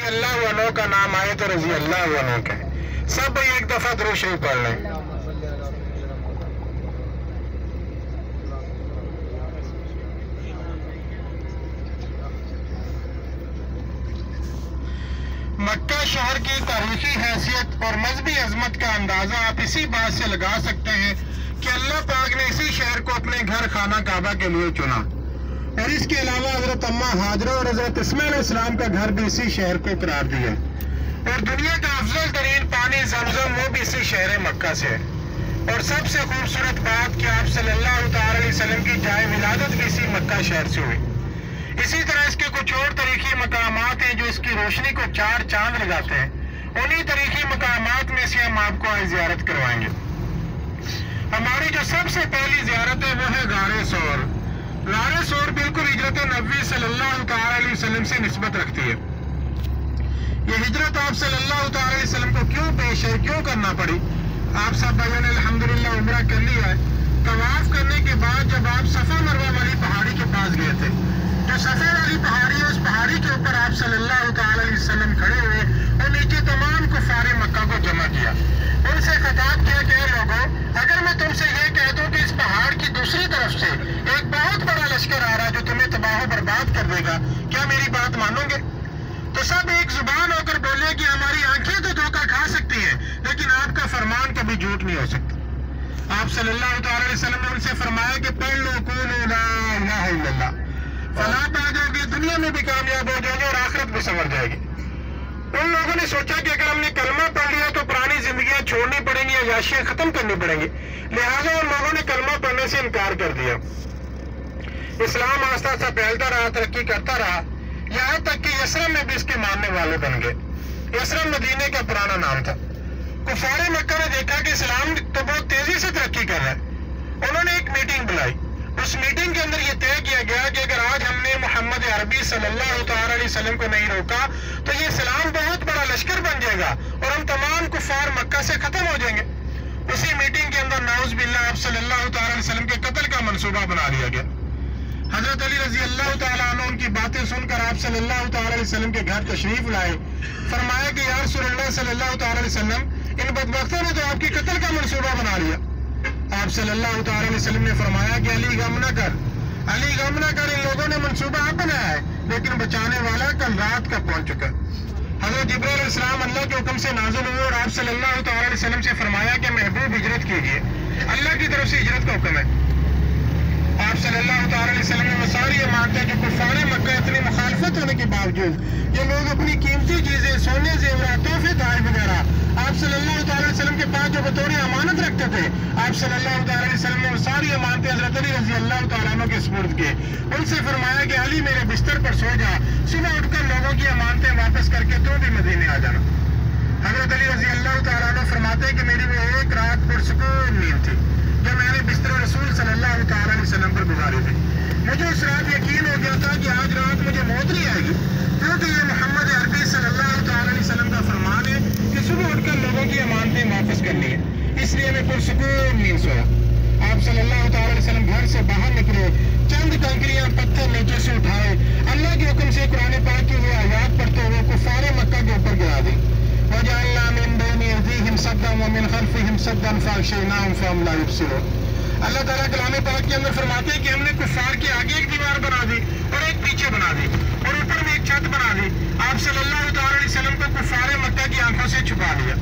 रज़ी अल्लाह अन्हु का नाम आए तो रज़ी अल्लाह अन्हु का सब एक दफा दुरूद शरीफ पढ़ लें। मक्का शहर की तारीखी हैसियत और मजहबी अजमत का अंदाजा आप इसी बात से लगा सकते हैं कि अल्लाह पाक ने इसी शहर को अपने घर खाना काबा के लिए चुना और इसके अलावा हजरत अम्मा हाजरा और हजरत इस्माइल इस्लाम का घर भी इसी शहर को करार दिया और दुनिया का अफजल तरीन पानी जमजम वो भी इसी शहर मक्का से है। और सबसे खूबसूरत बात कि आप सल्लल्लाहु अलैहि वसल्लम की जाए विलादत भी इसी मक्का शहर से हुई। इसी तरह इसके कुछ और तारीखी मकामात हैं जो इसकी रोशनी को चार चांद लगाते हैं। उन्हीं तारीखी मकामात में से हम आपको आज ज़ियारत करवाएंगे। हमारी जो सबसे पहली ज़ियारत है वो है गारे सौर। गारे सौर बिल्कुल हिजरत नबी सल्लल्लाहु अलैहि वसल्लम से निस्बत रखती है। ये हिजरत आप सल्लल्लाहु अलैहि वसल्लम को क्यों पेश है, क्यों करना पड़ी? आप सब भाइयों ने अल्हम्दुलिल्लाह उम्रा कर लिया है। तवाफ करने के बाद जब आप सफा मरवा वाली पहाड़ी के पास गए थे, जो सफा वाली पहाड़ी है उस पहाड़ी के ऊपर आप सल्लल्लाहु अलैहि वसल्लम खड़े हुए और नीचे तमाम कुफारे मक्का को जमा किया, उनसे खिताब किया कि लोगों, अगर मैं तुमसे ये कह दूं कि इस पहाड़ की दूसरी तरफ से एक बहुत बड़ा लश्कर आ रहा है जो तुम्हें तबाह बर्बाद कर देगा, क्या मेरी बात मानोगे? तो सब एक जुबान होकर बोले कि हमारी आंखें तो धोखा खा सकती हैं, लेकिन आपका फरमान कभी झूठ नहीं हो सकता। आप सल्लल्लाहु अलैहि वसल्लम ने उनसे फरमाया कि पढ़ लो कुलू ला इलाहा इल्लल्लाह, फलाह पा जाओगे, दुनिया में भी कामयाब हो जाओगे और आखिरत भी संवर जाएगी। उन लोगों ने सोचा कि अगर हमने कलमा पढ़ लिया तो पुरानी जिंदगियां छोड़नी पड़ेंगी, अयाशियां खत्म करनी पड़ेंगी, लिहाजा उन लोगों ने कलमा पढ़ने से इनकार कर दिया। इस्लाम आस्ता आस्ता फैलता रहा, तरक्की करता रहा, यहाँ तक कि यसरम में भी इसके मानने वाले बन गए। यसरम मदीने का पुराना नाम था। कुफारे मक्का ने देखा कि इस्लाम तो बहुत तेजी से तरक्की कर रहा है। उन्होंने एक मीटिंग बुलाई। उस मीटिंग के अंदर यह तय किया गया कि अगर आज हमने मोहम्मद अरबी सल्लल्लाहु अलैहि वसल्लम को नहीं रोका तो ये इस्लाम बहुत बड़ा लश्कर बन जाएगा और हम तमाम कुफार मक्का से खत्म हो जाएंगे। उसी मीटिंग के अंदर नाउज़ बिल्लाह आप सल्लल्लाहु अलैहि वसल्लम के कत्ल का मंसूबा बना लिया गया। हजरत अली रजी अल्लाह तआला अन्हु उनकी बातें सुनकर आप सल्लल्लाहु अलैहि वसल्लम के घर तशरीफ लाए। फरमाया कि या रसूलल्लाह सल्लल्लाहु अलैहि वसल्लम, इन बदबख्तों ने तो आपकी कत्ल का मंसूबा बना लिया। आप सल्लल्लाहु अलैहि वसल्लम ने फरमाया कि अली गम न कर, अली गम न कर, इन लोगों ने मंसूबा आप बनाया है, लेकिन बचाने वाला कल रात का पहुंच चुका। हजरत जिब्रील अलैहिस्सलाम अल्लाह के हुक्म से नाज़िल हुए और आप सल्लल्लाहु अलैहि वसल्लम से फरमाया कि महबूब हिजरत कीजिए, अल्लाह की तरफ से हिजरत का हुक्म है। आप सल्लल्लाहु अलैहि वसल्लम ने सारी ये मानते हैं कि कुफारे मक्का इतनी मुखालफत होने के बावजूद ये लोग अपनी कीमती चीजें, सोने जेवरात, तोहफे ताज वगैरह आप सल्लल्लाहु अलैहि वसल्लम के पास जो बतौर अमानत रखते थे, आप सल्लल्लाहु अलैहि वसल्लम ने सारी अमानतें हजरत अली रज़ी अल्लाह तआला अन्हु के सुपुर्द किए। उनसे फरमाया कि अली मेरे बिस्तर पर सो जा, सुबह उठकर लोगों की अमानतें वापस करके तू भी मदीने आ जाना। हजरत अली रज़ी अल्लाह तआला अन्हु फरमाते हैं कि मेरी वो एक रात पुरसुकून नींद थी जो मैंने बिस्तर रसूल सल्लल्लाहु अलैहि वसल्लम पर गुजारी थी। मुझे उस रात यकीन हो गया था कि आज रात मुझे मौत नहीं आएगी, क्योंकि ये मोहम्मद अरबी सल्लल्लाहु अलैहि वसल्लम का फरमान है कि सुबह उठकर लोगों की अमानतें वापस करनी है। इसलिए मैं पुरसुकून नींद सोया। आप सल्लल्लाहु अलैहि वसल्लम घर से बाहर निकले, चंद कंकरियां पत्थर नीचे से उठाए, अल्लाह के हुक्म से कुरान पाक की वो आयात पढ़ते हुए कुफारे मक्का के ऊपर गिरा दी। वजअलना मिन बैनि अयदीहिम सद्दन व मिन खल्फिहिम सद्दन फअग़शयनाहुम फहुम ला युबसिरून। अल्लाह ताला कलाम पाक के अंदर फरमाते हैं कि हमने कुफार के आगे एक दीवार बना दी और एक पीछे बना दी और ऊपर में एक छत बना दी। आप सल्लल्लाहु अलैहि वसल्लम को कुफारे मक्का की आंखों से छुपा लिया।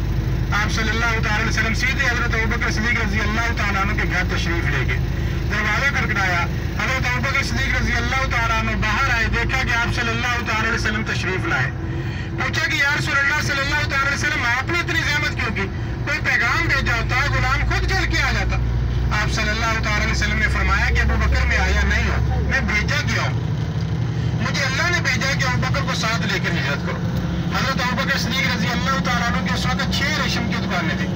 आप सल्लल्लाहु अलैहि वसल्लम सीधे हजरत अबू बकर सिद्दीक़ रज़ी अल्लाह तआला अन्हु के घर तशरीफ ले गए। दरवाजा खटखटाया, हजरत अबू बकर सिद्दीक़ रज़ी अल्लाह तआला अन्हु बाहर आए, देखा कि आप सल्लल्लाहु अलैहि वसल्लम तशरीफ लाए। पूछा कि या रसूलल्लाह सल्लल्लाहु अलैहि वसल्लम, आपने इतनी ज़हमत क्यों की? कोई पैगाम भेजा होता, गुलाम खुद चल के आ जाता। आप सल्लल्लाहु अलैहि वसल्लम ने फरमाया कि अबू बकर मैं आया नहीं हूँ, मैं भेजा गया हूँ। मुझे अल्लाह ने भेजा कि अबू बकर को साथ लेकर हिजरत करो। हजरत अबू बकर सिद्दीक़ रज़ी अल्लाह तआला अन्हु के उस वक्त 6 रेशम की दुकानें थी।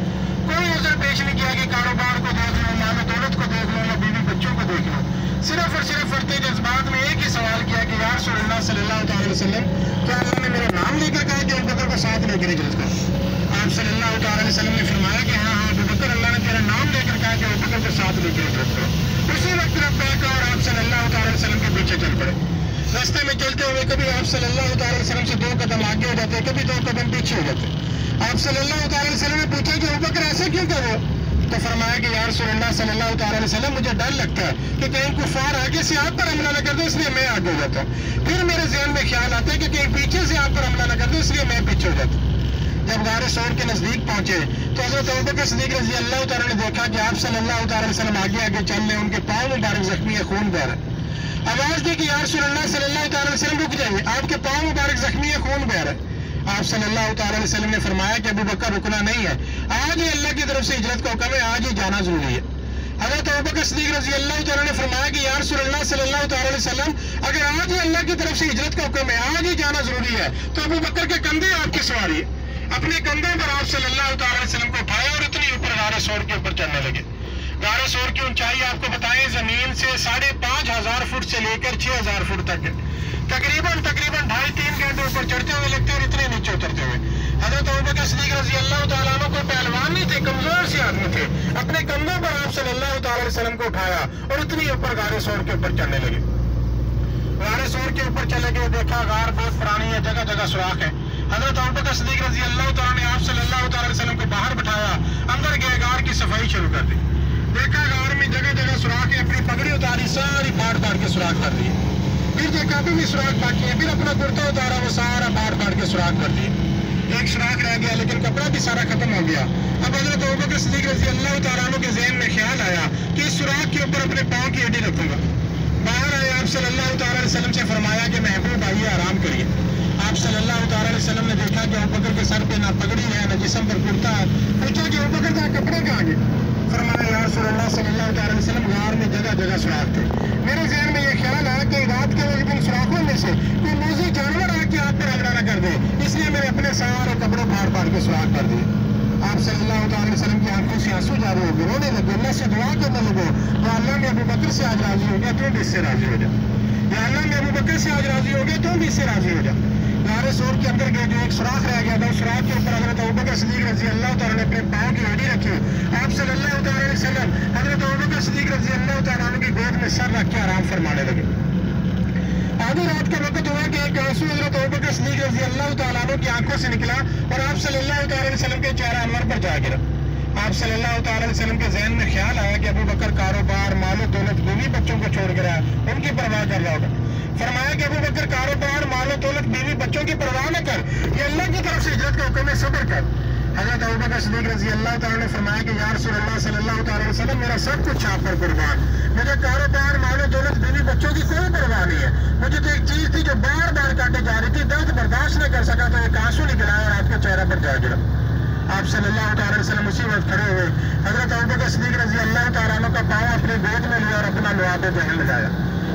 कोई उज़्र पेश नहीं किया कि कारोबार को देख लो, माल दौलत को देख लो या बीवी बच्चों को देख लो। सिर्फ और सिर्फ फरते जज्बात में एक ही सवाल किया कि या रसूलल्लाह सल्लल्लाहु अलैहि वसल्लम, क्या अल्लाह ने मेरा नाम लेकर कहा कि अबू बकर को साथ लेकर हिजरत करो? आप सल्लल्लाहु अलैहि वसल्लम ने फरमाया कि हाँ हाँ अबू बकर, अल्लाह ने तेरा नाम लेकर कहा कि अबू बकर को साथ लेकर हिजरत करो। उसी वक्त लब्बैक और आप सल्लल्लाहु अलैहि वसल्लम के पीछे चल पड़े। راستے میں چلتے ہوئے کبھی آپ صلی اللہ تعالی وسلم سے 2 قدم آگے ہو جاتے، کبھی 2 قدم پیچھے ہو جاتے۔ آپ صلی اللہ تعالی وسلم نے پوچھا کہ ابوبکر ایسا کیوں کر رہے ہو؟ تو فرمایا کہ یا رسول اللہ صلی اللہ تعالی وسلم مجھے ڈر لگتا ہے کہ کہیں کفار آگے سے آپ پر حملہ نہ کر دے، اس لیے میں آگے ہو جاتا ہوں۔ پھر میرے ذہن میں خیال آتا ہے کہ کہیں پیچھے سے آپ پر حملہ نہ کر دے، اس لیے میں پیچھے ہو جاتا ہوں۔ جب غار ثور کے نزدیک پہنچے تو حضرت ابوبکر صدیق رضی اللہ تعالیٰ نے دیکھا کہ آپ صلی اللہ تعالی وسلم آگے آگے چل رہے ہیں، ان کے پاؤں مبارک زخمی ہے، خون بہہ رہا ہے۔ آواز دی کہ یا رسول اللہ صلی اللہ تعالی وسلم رک جائیے، آپ کے پاؤں مبارک زخمی ہے، خون بہہ رہا ہے۔ آپ صلی اللہ تعالی وسلم نے فرمایا کہ ابوبکر رکنا نہیں ہے، آج ہی اللہ کی طرف سے ہجرت کا حکم ہے، آج ہی جانا ضروری ہے۔ حضرت ابوبکر صدیق رضی اللہ تعالیٰ نے فرمایا کہ یا رسول اللہ صلی اللہ تعالی وسلم اگر آج ہی اللہ کی طرف سے ہجرت کا حکم ہے، آج ہی جانا ضروری ہے، تو ابوبکر کے کندھے آپ کی سواری ہے۔ اپنے کندھوں پر آپ صلی اللہ تعالی وسلم کو اٹھایا اور اتنی اوپر غار ثور کے اوپر چلنے لگے۔ غار ثور کی اونچائی آپ کو بتائیں زمین سے 5,500 فٹ سے لے کر 6,000 فٹ تک ہے۔ تقریباً 2.5-3 گھنٹے اوپر چڑھتے ہوئے لگتے اور اتنے نیچے اترتے ہوئے۔ حضرت ابوبکر صدیق رضی اللہ تعالیٰ عنہ کوئی پہلوان نہیں تھے، کمزور سے آدمی تھے، اپنے کندھوں پر آپ صلی اللہ تعالی وسلم کو اٹھایا اور اتنی اوپر غار ثور کے اوپر چڑھنے لگے۔ غار ثور کے اوپر چلے گئے، دیکھا غار بہت پرانی ہے، جگہ جگہ سوراخ ہے۔ حضرت ابوبکر صدیق رضی اللہ تعالیٰ نے آپ صلی اللہ تعالی وسلم کو باہر بٹھایا، اندر گئے، غار کی صفائی شروع کر دی۔ دیکھا غار میں جگہ جگہ سوراخ ہے، اپنی پگڑی اتاری، ساری پھاڑ کے سوراخ کر دیے۔ پھر دیکھا بھی سوراخ باقی ہے، پھر اپنا کرتا اتارا، وہ سارا پھاڑ کے سوراخ کر دیے۔ ایک سوراخ رہ گیا لیکن کپڑا بھی سارا ختم ہو گیا۔ اب حضرت ابوبکر صدیق رضی اللہ تعالیٰ عنہ کے ذہن میں خیال آیا کہ اس سوراخ کے اوپر اپنے پاؤں کی ہڈی رکھوں گا۔ باہر آئے، آپ صلی اللہ تعالی وسلم سے فرمایا کہ محبوب آئیے آرام کریے۔ آپ صلی اللہ تعالی وسلم نے دیکھا کہ ابوبکر کے سر پہ نہ پگڑی ہے نہ جسم پر کرتا ہے۔ پوچھا کہ ابوبکر کا کپڑے کہاں گئے؟ فرمایا یا رسول اللہ صلی اللہ تعالی وسلم غار میں جگہ جگہ سوراخ تھے۔ میرے ذہن میں یہ خیال آیا کہ رات کے وقت ان سوراخوں میں سے کوئی موذی جانور آ کے آپ پر حملہ نہ کر دے، اس لیے میں نے اپنے سارے کپڑے پھاڑ کے سوراخ کر دیے۔ آپ صلی اللہ تعالی وسلم کی آنکھوں سے آنسو جاری ہو گئے، رونے لگے، اللہ سے دعا کرنے لگے، یا اللہ میں ابوبکر سے آج راضی ہو گیا تو بھی اس سے راضی ہو جا، یا اللہ میں ابوبکر سے آج راضی ہو گیا تو بھی اس سے راضی ہو جا۔ غار ثور کے اندر گئے، جو ایک سوراخ رہ گیا تھا، اس سوراخ کے اوپر حضرت ابوبکر صدیق رضی اللہ تعالیٰ نے اپنے پاؤں کی ہڈی رکھی۔ آپ صلی اللہ تعالی وسلم حضرت ابوبکر صدیق رضی اللہ تعالیٰ عنہ کی گود میں سر رکھ کے آرام فرمانے لگے۔ آدھی رات کا وقت ہوا کہ ایک آنسو حضرت ابوبکر صدیق رضی اللہ تعالیٰ عنہ کی آنکھوں سے نکلا اور آپ صلی اللہ تعالی وسلم کے چہرہ انور پر جا گرا۔ آپ صلی اللہ تعالی وسلم کے ذہن میں خیال آیا کہ ابوبکر کاروبار، مال و دولت، بیوی بچوں کو چھوڑ کر آیا، ان کی پرواہ کر رہا ہوگا۔ فرمایا کہ ابوبکر کاروبار، مال و دولت، بیوی بچوں کی پرواہ نہ کر، یہ اللہ کی طرف سے ہجرت کا حکم ہے، صبر کر۔ حضرت ابوبکر صدیق رضی اللہ تعالیٰ نے فرمایا کہ یا رسول اللہ صلی اللہ تعالی وسلم میرا سب کچھ آپ پر قربان، مجھے کاروبار، مال و دولت، بیوی بچوں کی کوئی پرواہ نہیں ہے، مجھے تو ایک چیز تھی جو بار بار کاٹے جا رہی تھی، درد برداشت نہ کر سکا تو ایک آنسو نکل آیا اور آپ کے چہرے پر جا گرا۔ آپ صلی اللہ تعالی وسلم اسی وقت کھڑے ہوئے، حضرت ابوبکر صدیق رضی اللہ تعالیٰ عنہ کا پاؤں اپنی گود میں لیا اور اپنا لعاب جہل لگایا۔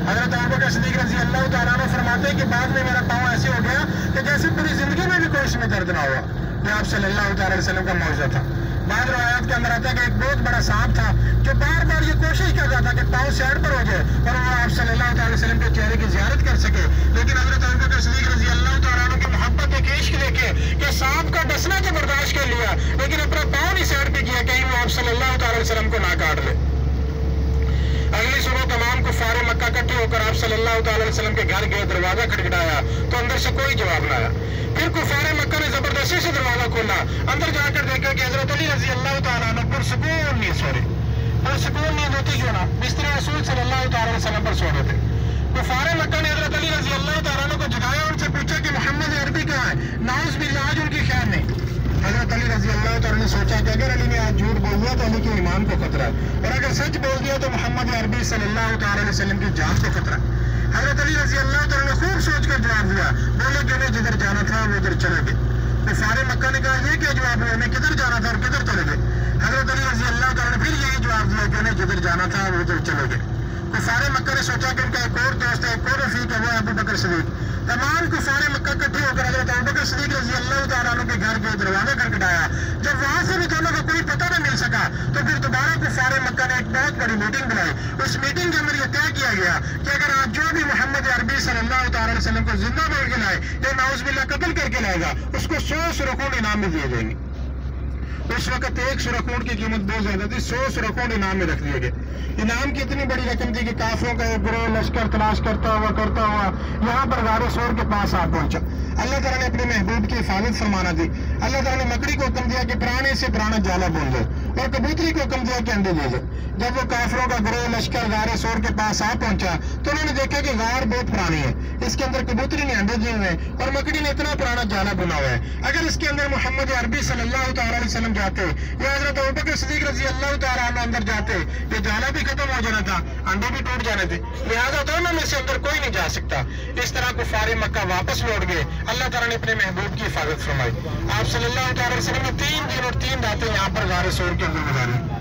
حضرت ابوبکر صدیق رضی اللہ تعالیٰ عنہ فرماتے ہیں کہ بعد میں میرا پاؤں ایسے ہو گیا کہ جیسے پوری زندگی میں بھی کوئی اس میں درد نہ ہوا۔ یہ آپ صلی اللہ تعالی وسلم کا معجزہ تھا۔ بعض روایات کے اندر آتا ہے کہ ایک بہت بڑا سانپ تھا جو بار بار یہ کوشش کرتا تھا کہ پاؤں سائڈ پر ہو جائے اور وہ آپ صلی اللہ تعالی وسلم کے چہرے کی زیارت کر سکے، لیکن حضرت ابوبکر صدیق رضی اللہ تعالیٰ عنہ کی محبت ایک عشق دیکھے کہ سانپ کا ڈسنا تو برداشت کر لیا لیکن اپنا پاؤں نہیں سائڈ پہ کیا کہیں وہ آپ صلی اللہ تعالی وسلم کو نہ کاٹ لے۔ اگلی صبح تمام کفار مکہ اکٹھے ہو کر آپ صلی اللہ تعالی وسلم کے گھر گئے، دروازہ کھٹکھٹایا تو اندر سے کوئی جواب نہ آیا۔ پھر کفار مکہ نے زبردستی سے دروازہ کھولا، اندر جا کر دیکھا کہ حضرت علی رضی اللہ تعالیٰ عنہ پرسکون نیند سو رہے۔ پرسکون نیند ہوتی کیوں نہ، بستر رسول صلی اللہ تعالی وسلم پر سو رہے تھے۔ کفار مکہ نے حضرت علی رضی اللہ تعالیٰ عنہ کو جگایا، ان سے پوچھا کہ محمد عربی کہاں ہے؟ نعوذ باللہ، آج ان کی خیر نہیں۔ حضرت علی رضی اللہ تعالیٰ نے سوچا کہ اگر علی نے آج جھوٹ بول دیا تو علی کے ایمان کو خطرہ ہے، اور اگر سچ بول دیا تو محمد عربی صلی اللہ تعالی وسلم کی جان کو خطرہ ہے۔ حضرت علی رضی اللہ تعالیٰ نے خوب سوچ کر جواب دیا، بولے کہ انہیں جدھر جانا تھا وہ ادھر چلے گئے۔ کفار مکہ نے کہا یہ کیا جواب ہے، انہیں کدھر جانا تھا اور کدھر چلے گئے؟ حضرت علی رضی اللہ تعالیٰ نے پھر یہی جواب دیا کہ انہیں جدھر جانا تھا وہ ادھر چلے گئے۔ کفار مکہ نے سوچا کہ ان کا ایک اور دوست ہے، ایک اور رفیق ہے، وہ ابوبکر صدیق۔ تمام کفار مکہ اکٹھے ہو کر حضرت ابوبکر صدیق رضی اللہ تعالیٰ عنہ کے گھر کے دروازہ کھٹکھٹایا۔ جب وہاں سے بھی دونوں کا کوئی پتہ نہ مل سکا تو پھر دوبارہ کفار مکہ نے ایک بہت بڑی میٹنگ بنائی۔ اس میٹنگ کے اندر یہ طے کیا گیا کہ اگر آج جو بھی محمد عربی صلی اللہ تعالی وسلم کو زندہ بول کے لائے یا نعوذ باللہ قتل کر کے لائے گا، اس کو 100 سرخوں انعام میں دیے جائیں گے۔ उस वक्त एक सुरख ऊंट की कीमत बहुत ज्यादा थी, 100 सुरख ऊंट इनाम में रख दिए गए। इनाम की इतनी बड़ी रकम थी कि काफिरों का एक गिरोह लश्कर तलाश करता हुआ यहाँ पर गारे सोर के पास आ पहुंचा। अल्लाह ताला ने अपने महबूब की हिफाजत फरमाना दी। अल्लाह ताला ने मकड़ी को हुक्म दिया कि पुराने से पुराना जाला बुन दो, और कबूतरी को हुक्म दिया कि अंडे दे दो। जब वो काफिरों का गिरोह लश्कर गारे सोर के पास आ पहुंचा तो उन्होंने देखा कि गार बहुत पुरानी है, इसके अंदर कबूतरी ने अंडे दिए हुए हैं और मकड़ी ने इतना पुराना जाला बुना हुआ है। अगर इसके अंदर मोहम्मद अरबी सल्लल्लाहु तआला अलैहि वसल्लम जाते या हजरत अबू बकर सिद्दीक रजी अल्लाह तआला अन्हु अंदर जाते, ये जाला भी खत्म हो जाना था, अंडे भी टूट जाने थे, लिहाजा दोनों में से अंदर कोई नहीं जा सकता। इस तरह कुफारे मक्का वापस लौट गए। अल्लाह ताला ने अपने महबूब की हिफाजत फरमाई। आप सल्लल्लाहु तआला अलैहि वसल्लम ने 3 दिन और 3 रातें यहाँ पर गारे सोर के अंदर गुजारी।